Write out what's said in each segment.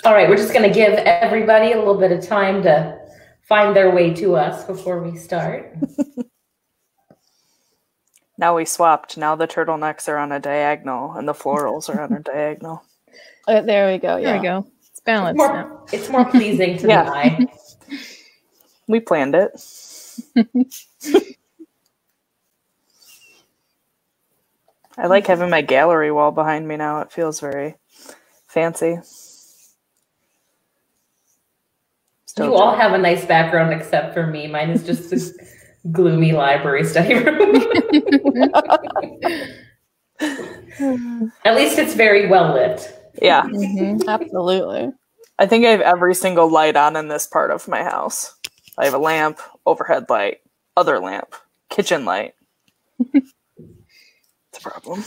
All right, we're just going to give everybody a little bit of time to find their way to us before we start. Now we swapped. Now the turtlenecks are on a diagonal and the florals are on a diagonal. There we go. Yeah. There we go. It's balanced now. It's more pleasing to the eye. We planned it. I like having my gallery wall behind me now. It feels very fancy. You all have a nice background except for me. Mine is just this gloomy library study room. At least it's very well lit. Yeah. Absolutely. I think I have every single light on in this part of my house. I have a lamp, overhead light, other lamp, kitchen light. It's a problem.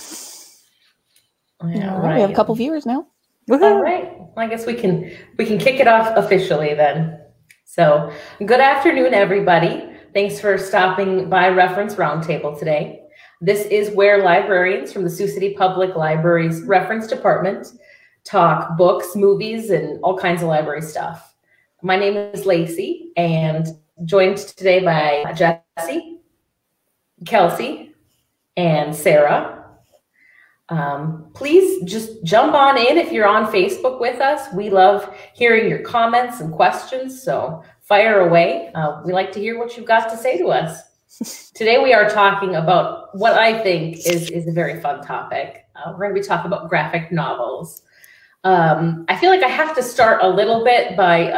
Yeah, right. We have a couple viewers now. All right. Well, I guess we can kick it off officially then. So, good afternoon, everybody. Thanks for stopping by Reference Roundtable today. This is where librarians from the Sioux City Public Library's Reference Department talk books, movies, and all kinds of library stuff. My name is Lacey, and joined today by Jessie, Kelsey, and Sarah. Please just jump on in if you're on Facebook with us. We love hearing your comments and questions, so fire away. We like to hear what you've got to say to us. Today we are talking about what I think is a very fun topic. We're going to be talking about graphic novels. I feel like I have to start a little bit by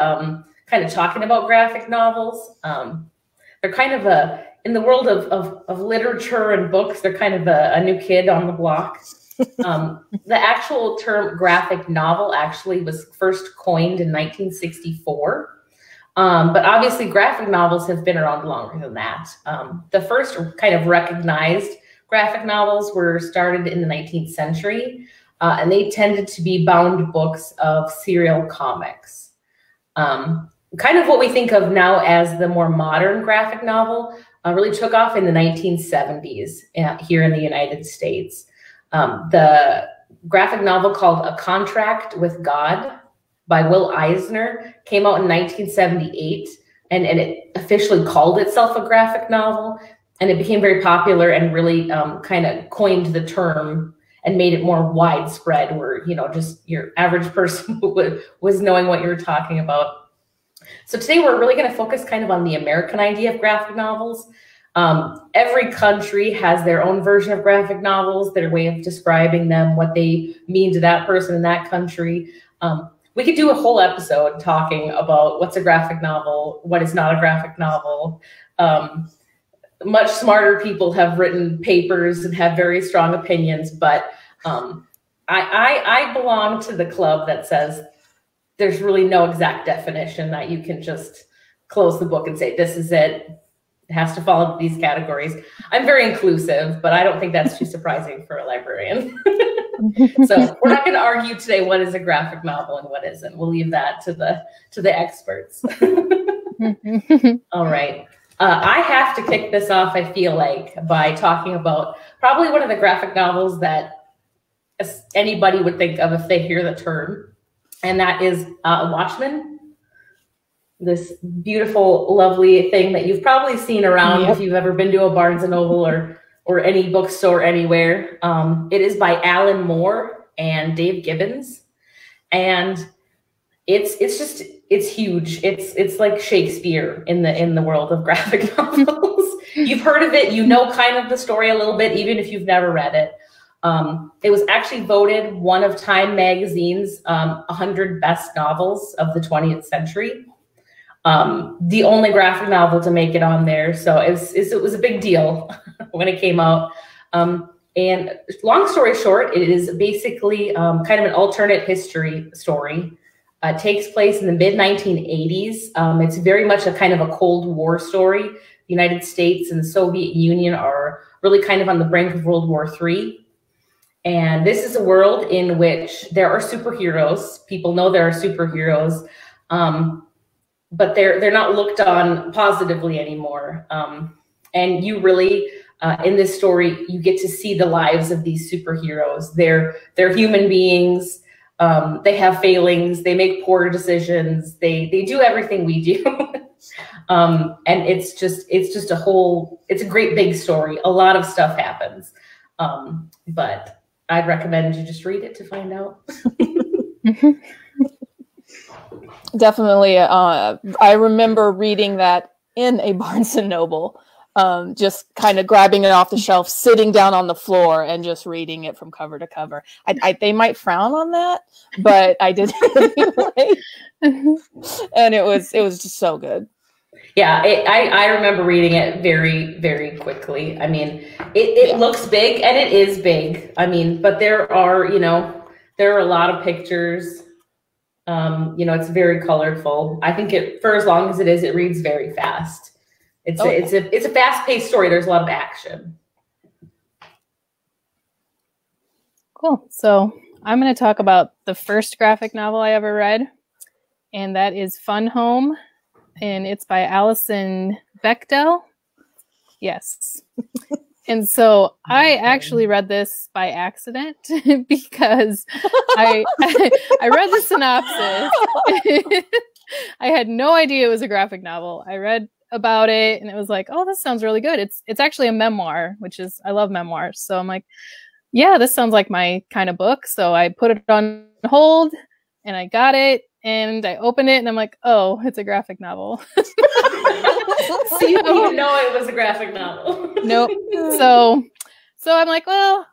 kind of talking about graphic novels. They're kind of in the world of literature and books, they're kind of a new kid on the block. The actual term graphic novel actually was first coined in 1964. But obviously graphic novels have been around longer than that. The first kind of recognized graphic novels were started in the 19th century, and they tended to be bound books of serial comics. Kind of what we think of now as the more modern graphic novel really took off in the 1970s here in the United States. The graphic novel called A Contract with God by Will Eisner came out in 1978, and it officially called itself a graphic novel, and it became very popular and really kind of coined the term and made it more widespread where, you know, just your average person was knowing what you were talking about. So today we're really going to focus kind of on the American idea of graphic novels. Every country has their own version of graphic novels, their way of describing them, what they mean to that person in that country. We could do a whole episode talking about what's a graphic novel, what is not a graphic novel. Much smarter people have written papers and have very strong opinions, but I belong to the club that says there's really no exact definition that you can just close the book and say, this is it. It has to fall into these categories. I'm very inclusive, but I don't think that's too surprising for a librarian. So we're not going to argue today what is a graphic novel and what isn't. We'll leave that to the experts. All right. I have to kick this off, I feel like, by talking about probably one of the graphic novels that anybody would think of if they hear the term, and that is Watchmen. This beautiful, lovely thing that you've probably seen around if you've ever been to a Barnes & Noble or any bookstore anywhere. It is by Alan Moore and Dave Gibbons. And it's huge. It's like Shakespeare in the world of graphic novels. You've heard of it, you know kind of the story a little bit, even if you've never read it. It was actually voted one of Time Magazine's 100 best novels of the 20th century. The only graphic novel to make it on there. So it was a big deal when it came out. And long story short, it is basically kind of an alternate history story. It takes place in the mid-1980s. It's very much a kind of a Cold War story. The United States and the Soviet Union are really kind of on the brink of World War III. And this is a world in which there are superheroes. People know there are superheroes. But they're not looked on positively anymore. And you really, in this story, you get to see the lives of these superheroes. They're human beings. They have failings. They make poor decisions. They do everything we do. And it's just it's a great big story. A lot of stuff happens. But I'd recommend you just read it to find out. Definitely. I remember reading that in a Barnes and Noble, just kind of grabbing it off the shelf, sitting down on the floor and just reading it from cover to cover. They might frown on that, but I did it anyway. And it was just so good. Yeah, I remember reading it very, very quickly. I mean, it looks big, and it is big. I mean, but there are a lot of pictures. It's very colorful. I think for as long as it is, it reads very fast. It's a fast-paced story. There's a lot of action. Cool. So I'm going to talk about the first graphic novel I ever read, and that is Fun Home, and it's by Alison Bechdel. Yes. And so I actually read this by accident because I read the synopsis. I had no idea it was a graphic novel. I read about it and it was like, oh, this sounds really good. It's actually a memoir, I love memoirs. So I'm like, yeah, this sounds like my kind of book. So I put it on hold and I got it and I opened it and I'm like, oh, it's a graphic novel. So you didn't even know it was a graphic novel. Nope. So I'm like, well,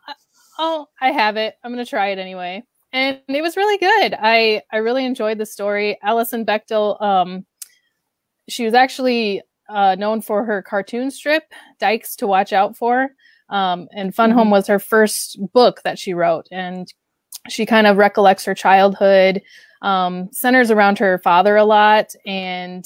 I have it. I'm going to try it anyway. And it was really good. I really enjoyed the story. Alison Bechdel, she was actually known for her cartoon strip, Dykes to Watch Out For. And Fun Home was her first book that she wrote. And she kind of recollects her childhood, centers around her father a lot. And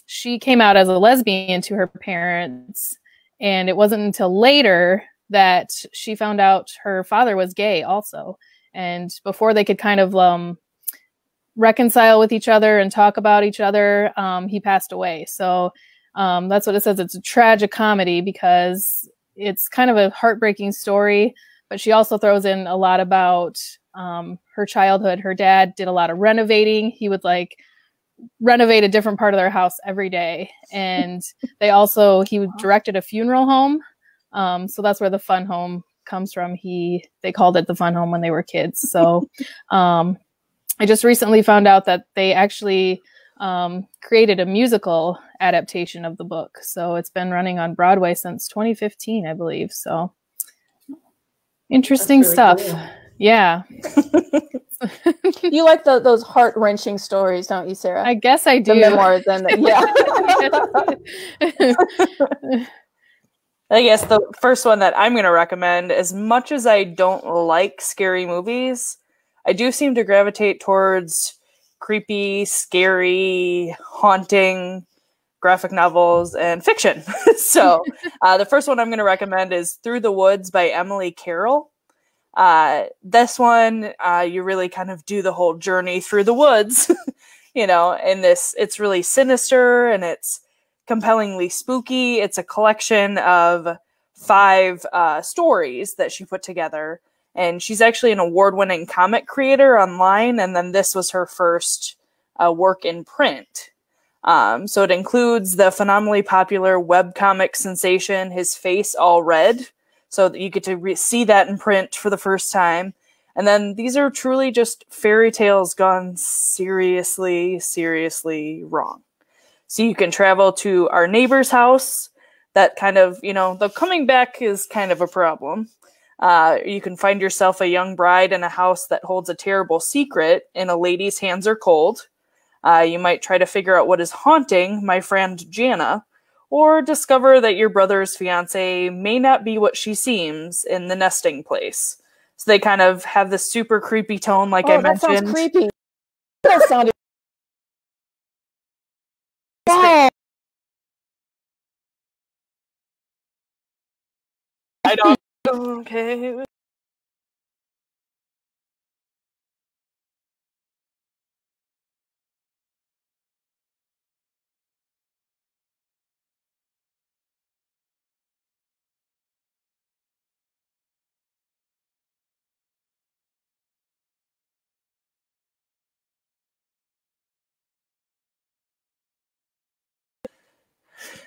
she came out as a lesbian to her parents. And it wasn't until later that she found out her father was gay also. And before they could kind of reconcile with each other and talk about each other, he passed away. So that's what it says. It's a tragic comedy because it's kind of a heartbreaking story, but she also throws in a lot about her childhood. Her dad did a lot of renovating. He would renovate a different part of their house every day. And he directed a funeral home. So that's where the Fun Home comes from. They called it the Fun Home when they were kids. So I just recently found out that they actually created a musical adaptation of the book. So it's been running on Broadway since 2015, I believe. So interesting stuff. Cool. Yeah. You like those heart-wrenching stories, don't you, Sarah? I guess I do. The memoirs and I guess the first one that I'm going to recommend, as much as I don't like scary movies, I do seem to gravitate towards creepy, scary, haunting graphic novels and fiction. So the first one I'm going to recommend is Through the Woods by Emily Carroll. This one, you really kind of do the whole journey through the woods, and it's really sinister and it's compellingly spooky. It's a collection of 5 stories that she put together, and she's actually an award-winning comic creator online, and then this was her first work in print. So it includes the phenomenally popular webcomic sensation His Face All Red, so that you get to see that in print for the first time. And then these are truly just fairy tales gone seriously, seriously wrong. So you can travel to our neighbor's house. That kind of, the coming back is kind of a problem. You can find yourself a young bride in a house that holds a terrible secret and a lady's hands are cold. You might try to figure out what is haunting my friend Jana, or discover that your brother's fiance may not be what she seems in the nesting place. So they kind of have this super creepy tone, like I mentioned. That sounds creepy. That sounded. I don't. Okay.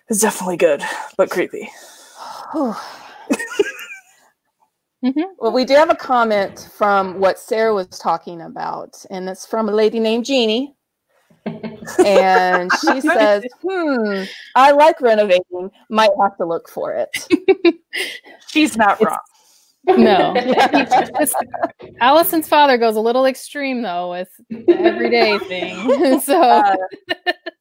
It's definitely good, but creepy. Well, we do have a comment from what Sarah was talking about, and it's from a lady named Jeannie. And she says, I like renovating. Might have to look for it. She's not wrong. No. Allison's father goes a little extreme, though, with the everyday thing. So,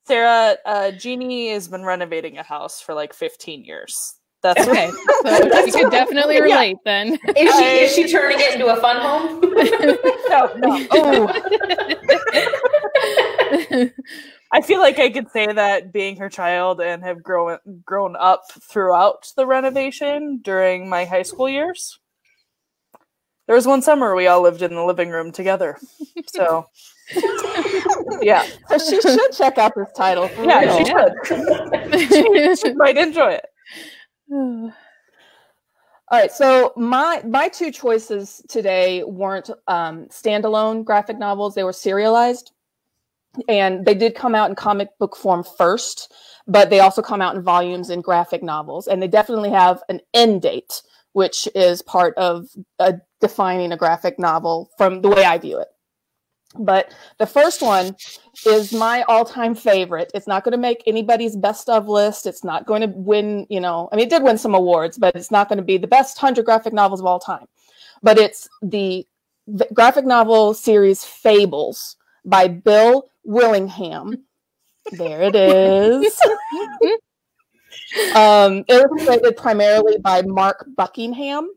Sarah, Jeannie has been renovating a house for like 15 years. That's okay. So you could definitely relate then. Is she turning it into a fun home? No. Oh. I feel like I could say that being her child and have grown up throughout the renovation during my high school years. There was one summer we all lived in the living room together. So, yeah. So she should check out this title. Yeah, she should. She might enjoy it. All right, so my two choices today weren't standalone graphic novels. They were serialized, and they did come out in comic book form first, but they also come out in volumes in graphic novels, and they definitely have an end date, which is part of defining a graphic novel from the way I view it. But the first one is my all-time favorite. It's not going to make anybody's best of list. It's not going to win, it did win some awards, but it's not going to be the best 100 graphic novels of all time. But it's the graphic novel series Fables by Bill Willingham. There it is. Illustrated primarily by Mark Buckingham.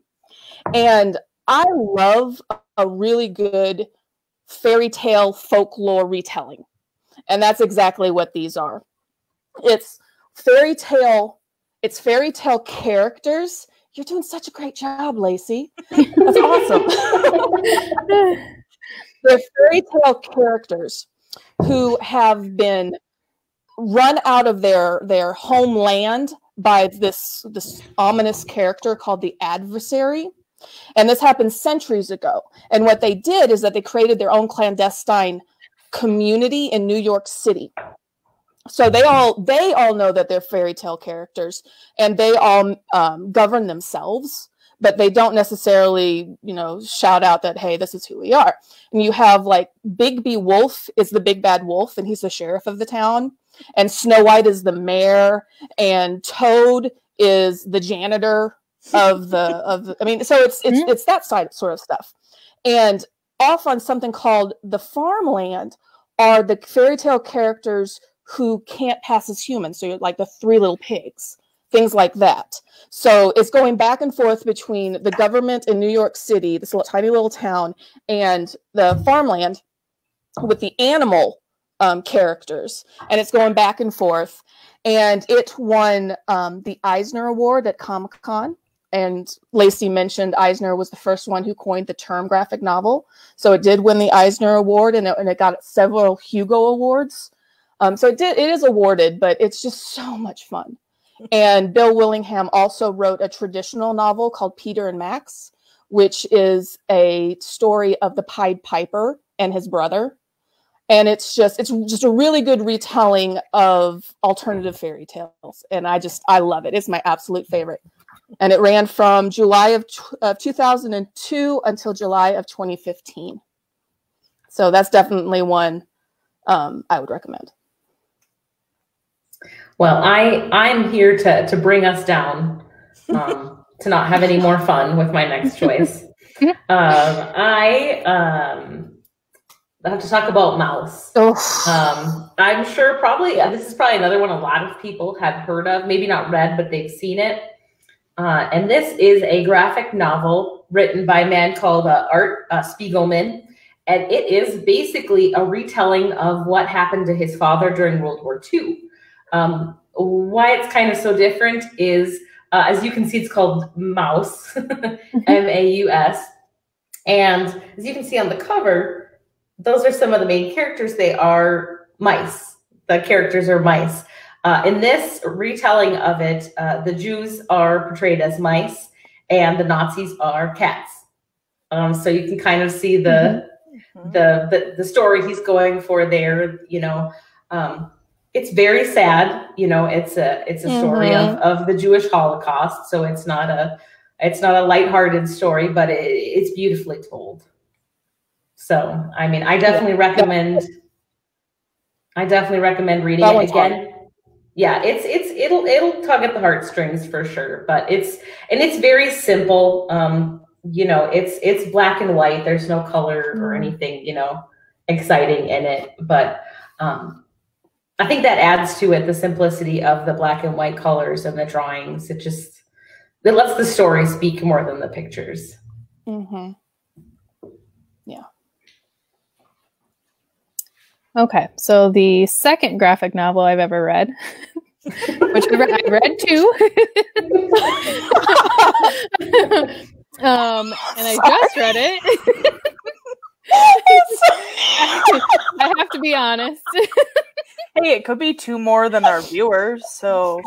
And I love a really good fairy tale folklore retelling. And that's exactly what these are. It's fairy tale characters. You're doing such a great job, Lacey. That's awesome. They're fairy tale characters who have been run out of their homeland by this ominous character called the Adversary. And this happened centuries ago. And what they did is that they created their own clandestine community in New York City. So they all know that they're fairy tale characters, and they all govern themselves, but they don't necessarily, shout out that, hey, this is who we are. And you have like Bigby Wolf is the big bad wolf, and he's the sheriff of the town. And Snow White is the mayor, and Toad is the janitor of the so it's that side sort of stuff. And off on something called the farmland are the fairy tale characters who can't pass as humans. So you're like the Three Little Pigs, things like that. So it's going back and forth between the government in New York City, this little, tiny little town, and the farmland with the animal characters. And it's going back and forth. And it won the Eisner Award at Comic-Con. And Lacey mentioned Eisner was the first one who coined the term graphic novel. So it did win the Eisner Award, and it got several Hugo Awards. So it is awarded, but it's just so much fun. And Bill Willingham also wrote a traditional novel called Peter and Max, which is a story of the Pied Piper and his brother. And it's just a really good retelling of alternative fairy tales. And I love it. It's my absolute favorite. And it ran from July of 2002 until July of 2015. So that's definitely one I would recommend. Well, I'm here to bring us down, to not have any more fun with my next choice. I have to talk about Mouse. I'm sure this is probably another one a lot of people have heard of, maybe not read, but they've seen it. And this is a graphic novel written by a man called Art Spiegelman. And it is basically a retelling of what happened to his father during World War II. Why it's kind of so different is, as you can see, it's called Mouse, M-A-U-S. And as you can see on the cover, those are some of the main characters. They are mice. The characters are mice. In this retelling of it, the Jews are portrayed as mice and the Nazis are cats. So you can kind of see the story he's going for there. it's very sad. You know, it's a story of the Jewish Holocaust. So it's not a lighthearted story, but it's beautifully told. So, I mean, I definitely recommend reading it again. Yeah, it'll tug at the heartstrings for sure, but it's very simple. You know, it's black and white. There's no color or anything, you know, exciting in it. But I think that adds to it, the simplicity of the black and white colors and the drawings. It lets the story speak more than the pictures. Mm-hmm. Yeah. Okay, so the second graphic novel I've ever read, which I read too, and I just read it. I have to be honest. Hey, it could be two more than our viewers, so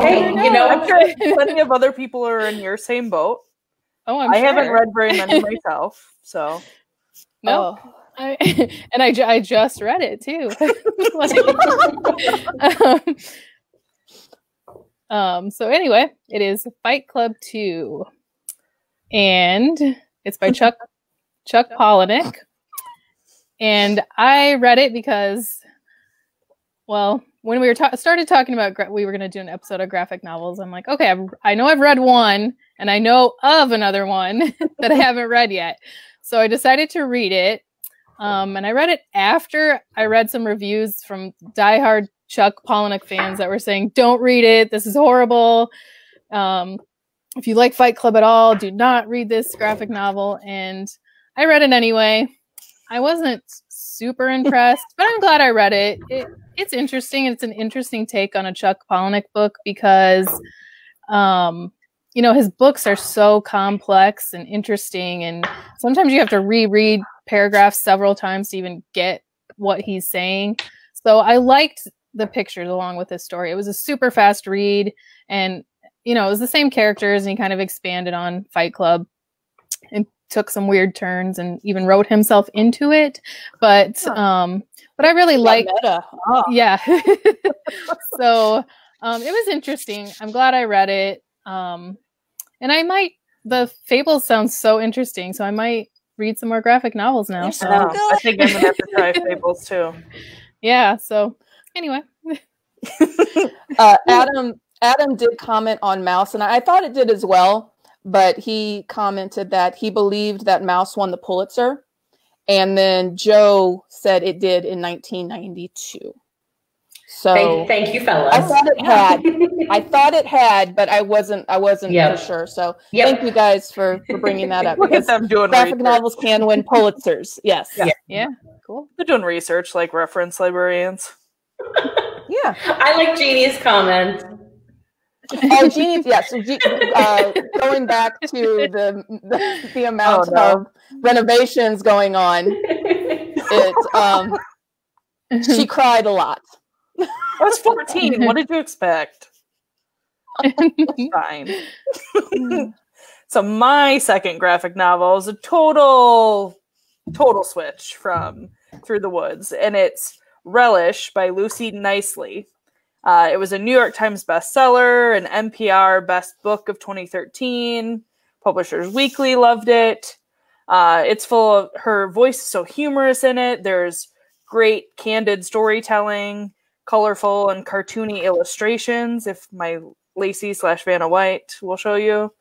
Hey, you know, I'm sure plenty of other people are in your same boat. Oh, I haven't read very many myself, so no. I just read it too. So anyway, it is Fight Club 2, and it's by Chuck Palahniuk. And I read it because, well, when we started talking about we were going to do an episode of graphic novels, I'm like, okay, I know I've read one, and I know of another one that I haven't read yet. So I decided to read it. And I read it after I read some reviews from diehard Chuck Palahniuk fans that were saying, don't read it. This is horrible. If you like Fight Club at all, do not read this graphic novel. And I read it anyway. I wasn't super impressed, but I'm glad I read it. It's interesting. It's an interesting take on a Chuck Palahniuk book because, you know, his books are so complex and interesting. And sometimes you have to reread paragraphs several times to even get what he's saying. So I liked the pictures along with his story. It was a super fast read, and you know, it was the same characters, and he kind of expanded on Fight Club and took some weird turns and even wrote himself into it. But I really liked yeah. So it was interesting. I'm glad I read it. And the fables sound so interesting, so I might read some more graphic novels now. So I think I'm gonna have to try fables too. Yeah. So anyway, Adam did comment on Mouse, and I thought it did as well. But he commented that he believed that Mouse won the Pulitzer, and then Joe said it did in 1992. So thank you, fellas. I thought it had. I thought it had, but I wasn't for sure. So thank you guys for bringing that up. Look at them doing graphic research. novels can win Pulitzers. Yes. Yeah. Cool. They're doing research like reference librarians. Yeah. I like Jeannie's comment. Oh, Jeannie's, yes. Going back to the amount of renovations going on, she cried a lot. I was 14. What did you expect? Fine. So my second graphic novel is a total switch from Through the Woods, and it's Relish by Lucy Nicely. It was a New York Times bestseller, an NPR Best Book of 2013. Publishers Weekly loved it. It's full of, her voice is so humorous in it. There's great candid storytelling, colorful and cartoony illustrations, if my Lacey/Vanna White will show you.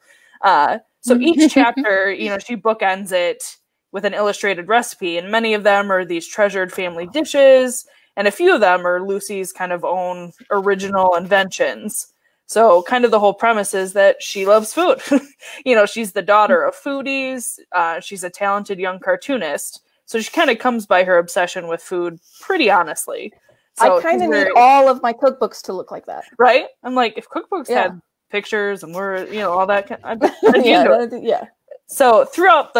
So each chapter, you know, she bookends it with an illustrated recipe, and many of them are these treasured family dishes, and a few of them are Lucy's kind of own original inventions. So kind of the whole premise is that she loves food. You know, she's the daughter of foodies. She's a talented young cartoonist. So she kind of comes by her obsession with food pretty honestly. So I kind of need all of my cookbooks to look like that. Right? I'm like, if cookbooks had pictures and were, you know, all that kind of, yeah. So throughout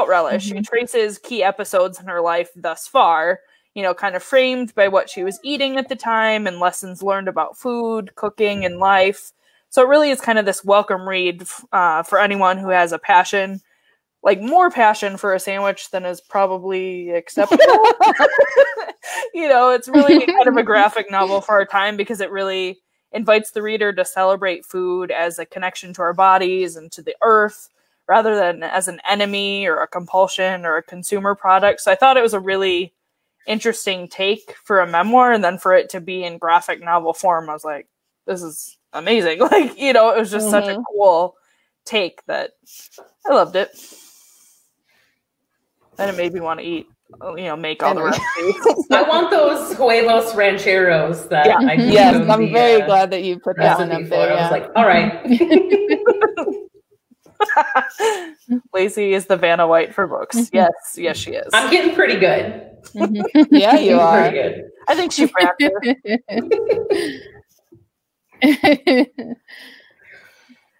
Relish, she traces key episodes in her life thus far, you know, kind of framed by what she was eating at the time and lessons learned about food, cooking, and life. So it really is kind of this welcome read for anyone who has a passion like more passion for a sandwich than is probably acceptable. You know, it's really kind of a graphic novel for our time because it really invites the reader to celebrate food as a connection to our bodies and to the earth, rather than as an enemy or a compulsion or a consumer product. So I thought it was a really interesting take for a memoir, and then for it to be in graphic novel form, I was like, this is amazing. Like, you know, it was just such a cool take that I loved it. And it made me want to eat, you know, make all the recipes. I want those huevos rancheros that I yes, I'm very glad that you put that one up there. I was like, all right. Lacey is the Vanna White for books. Yes, she is. I'm getting pretty good. Yeah, you are. Pretty good. I think she practiced.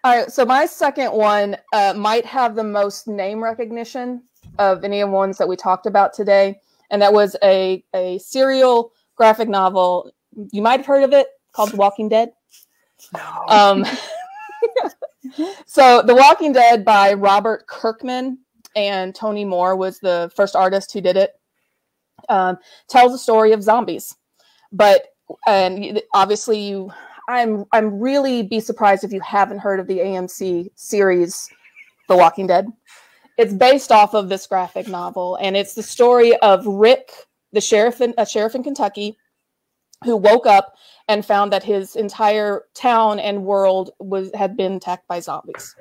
All right, so my second one might have the most name recognition of any of the ones that we talked about today, and that was a serial graphic novel. You might have heard of it, called The Walking Dead. No. So The Walking Dead by Robert Kirkman and Tony Moore was the first artist who did it. Tells the story of zombies, and obviously I'm really be surprised if you haven't heard of the AMC series The Walking Dead. It's based off of this graphic novel, and it's the story of Rick, a sheriff in Kentucky, who woke up and found that his entire town and world had been attacked by zombies.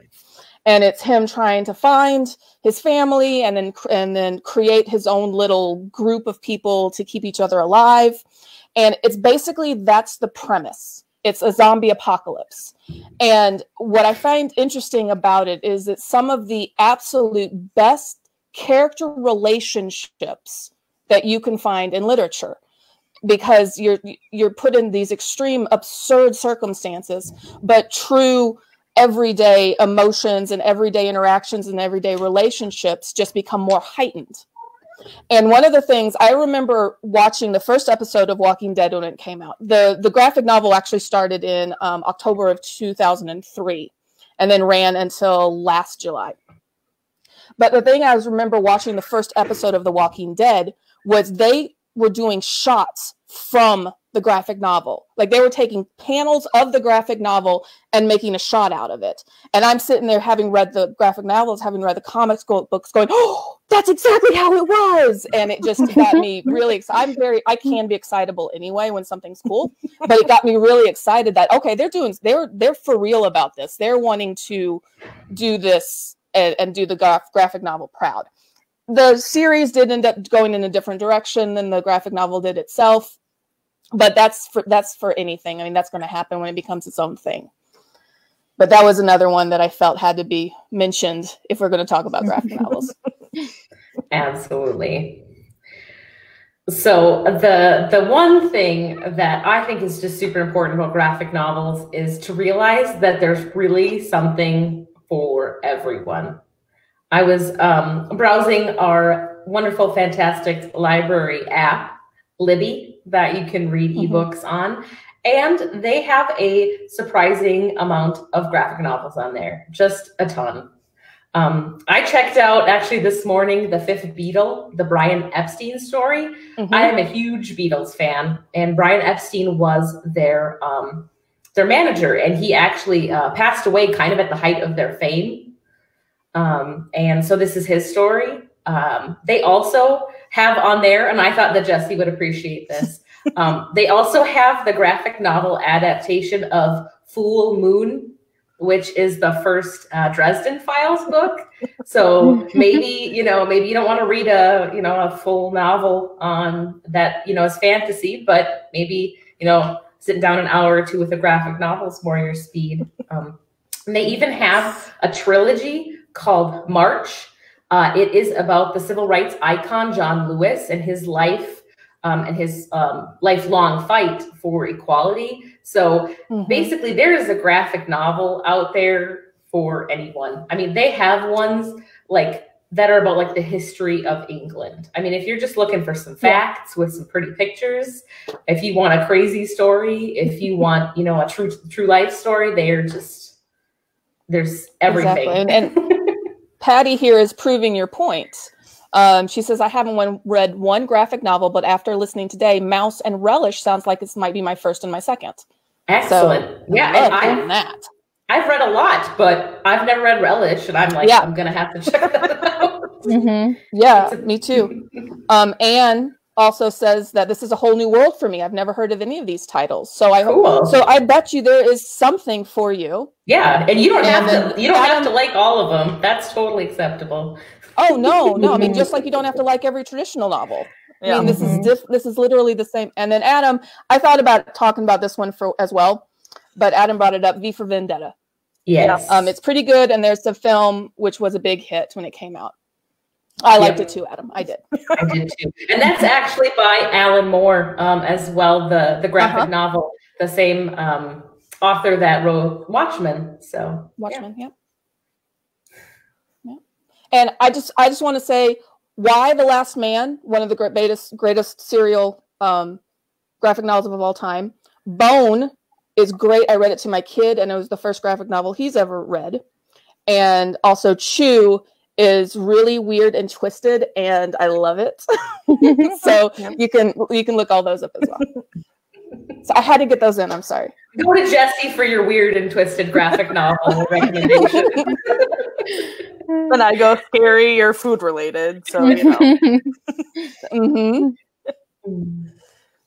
And it's him trying to find his family and then create his own little group of people to keep each other alive. And it's basically, that's the premise. It's a zombie apocalypse. And what I find interesting about it is that some of the absolute best character relationships that you can find in literature, because you're put in these extreme, absurd circumstances, but true everyday emotions and everyday interactions and everyday relationships just become more heightened. And one of the things I remember watching the first episode of Walking Dead when it came out, the graphic novel actually started in October of 2003 and then ran until last July. But the thing I remember watching the first episode of The Walking Dead was they were doing shots from the graphic novel. Like they were taking panels of the graphic novel and making a shot out of it. And I'm sitting there having read the graphic novels, having read the comics books going, oh, that's exactly how it was. And it just got me really excited. I can be excitable anyway when something's cool, but it got me really excited that, okay, they're for real about this. They're wanting to do this and do the graphic novel proud. The series did end up going in a different direction than the graphic novel did itself. But that's for anything. I mean, that's going to happen when it becomes its own thing. But that was another one that I felt had to be mentioned if we're going to talk about graphic novels. Absolutely. So the one thing that I think is just super important about graphic novels is to realize that there's really something for everyone. I was browsing our wonderful, fantastic library app, Libby, that you can read ebooks on. And they have a surprising amount of graphic novels on there, just a ton. I checked out actually this morning, The Fifth Beatle, the Brian Epstein story. I am a huge Beatles fan, and Brian Epstein was their manager, and he actually passed away kind of at the height of their fame. And so this is his story. They also have on there, and I thought that Jesse would appreciate this. They also have the graphic novel adaptation of Full Moon, which is the first Dresden Files book. So maybe you don't want to read a full novel on that, is fantasy, but maybe, sitting down an hour or two with a graphic novel is more your speed. And they even have a trilogy called March. It is about the civil rights icon, John Lewis, and his life and his lifelong fight for equality. So basically there is a graphic novel out there for anyone. I mean, they have ones that are about the history of England. I mean, if you're just looking for some facts with some pretty pictures, if you want a crazy story, if you want, a true life story, there's everything. Exactly. And Patty here is proving your point. She says, I haven't read one graphic novel, but after listening today, Mouse and Relish sounds like this might be my first and my second. Excellent. So, yeah, and I've read a lot, but I've never read Relish, and I'm like, I'm going to have to check that out. Yeah, me too. Anne also says that this is a whole new world for me. I've never heard of any of these titles. So I bet you there is something for you. Yeah, and you don't have to like all of them. That's totally acceptable. Oh no. I mean, just like you don't have to like every traditional novel. I mean, this is literally the same. And then Adam, I thought about talking about this one as well, but Adam brought it up. V for Vendetta. Yes. It's pretty good, and there's the film which was a big hit when it came out. I liked it too, Adam. I did. I did too. And that's actually by Alan Moore as well, the graphic novel, the same author that wrote Watchmen. So Watchmen, yeah. And I just want to say, why The Last Man, one of the greatest serial graphic novels of all time. Bone is great. I read it to my kid, and it was the first graphic novel he's ever read. And also Chew is really weird and twisted, and I love it. So you can look all those up as well. So I had to get those in. I'm sorry. Go to Jesse for your weird and twisted graphic novel recommendation. Then I go scary or food related. So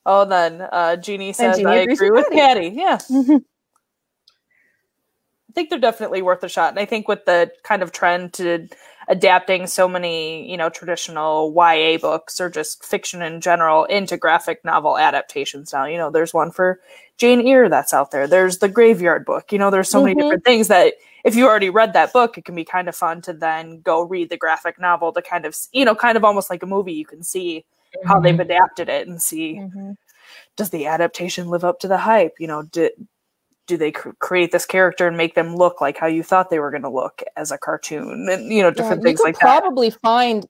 Oh, then Jeannie says I agree with Patty. Yeah. I think they're definitely worth a shot. And I think with the kind of trend to adapting so many, traditional YA books or just fiction in general into graphic novel adaptations now, there's one for Jane Eyre that's out there. There's the Graveyard Book. There's so many different things that if you already read that book, it can be kind of fun to then go read the graphic novel to kind of, kind of almost like a movie. You can see how they've adapted it and see, does the adaptation live up to the hype? Do they create this character and make them look like how you thought they were going to look as a cartoon and, different things like that. You could probably find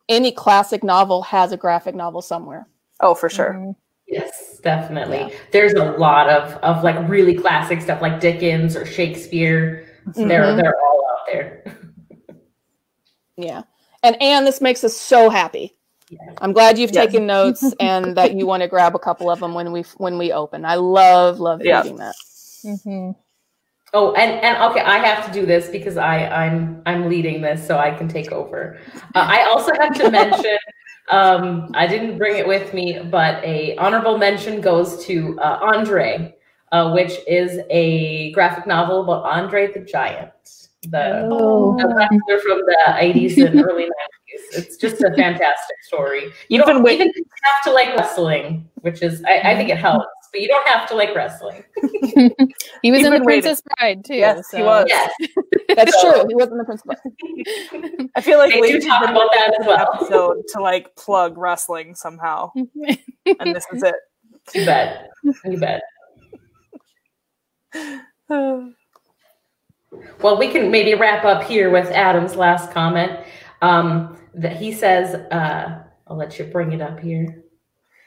any classic novel has a graphic novel somewhere. Oh, for sure. Yes, definitely. Yeah. There's a lot of like really classic stuff like Dickens or Shakespeare. They're all out there. Yeah. And this makes us so happy. Yeah. I'm glad you've taken notes and that you want to grab a couple of them when we open. I love reading that. Oh, and okay, I have to do this because I'm leading this, so I can take over. I also have to mention, I didn't bring it with me, but a honorable mention goes to Andre, which is a graphic novel about Andre the Giant, the wrestler from the 80s and early 90s. It's just a fantastic story. You don't even have to like wrestling, which is I think it helps. But you don't have to like wrestling. He was in The Princess Bride too. Yes, he was. Yes. That's true. He was in The Princess Bride. I feel like they do talk about that as well. Episode to like plug wrestling somehow, and this is it. You bet. You bet. Well, we can maybe wrap up here with Adam's last comment. That he says, I'll let you bring it up here.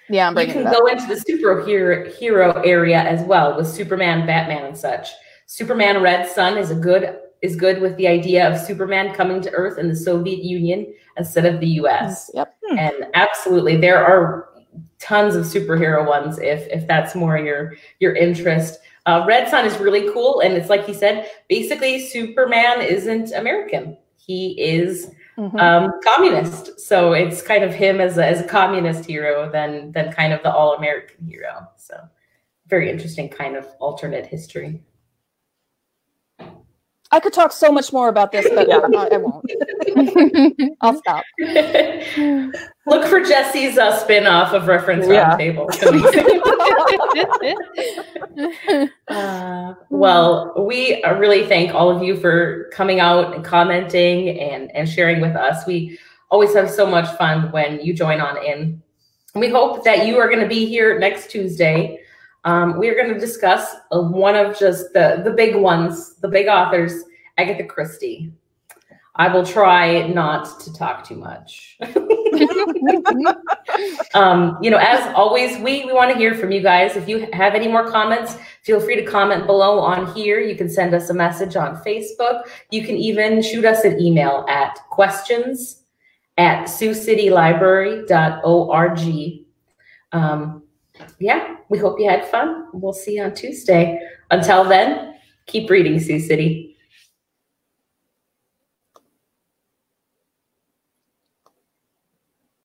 Yeah, I'm bringing it up. You can go into the superhero area as well with Superman, Batman, and such. Superman Red Sun is good with the idea of Superman coming to Earth in the Soviet Union instead of the U.S. Yep. And absolutely, there are tons of superhero ones if that's more your interest. Red Sun is really cool, and it's like he said, basically Superman isn't American. He is communist. So it's kind of him as a communist hero than kind of the all-American hero. So very interesting kind of alternate history. I could talk so much more about this, but I won't. I'll stop. Look for Jesse's spin-off of Reference Roundtable. Well, we really thank all of you for coming out and commenting and sharing with us. We always have so much fun when you join on in. We hope that you are going to be here next Tuesday. We are going to discuss one of just the big ones, the big authors, Agatha Christie. I will try not to talk too much. As always, we want to hear from you guys. If you have any more comments, feel free to comment below on here. You can send us a message on Facebook. You can even shoot us an email at questions@siouxcitylibrary.org. We hope you had fun. We'll see you on Tuesday. Until then, keep reading, Sioux City.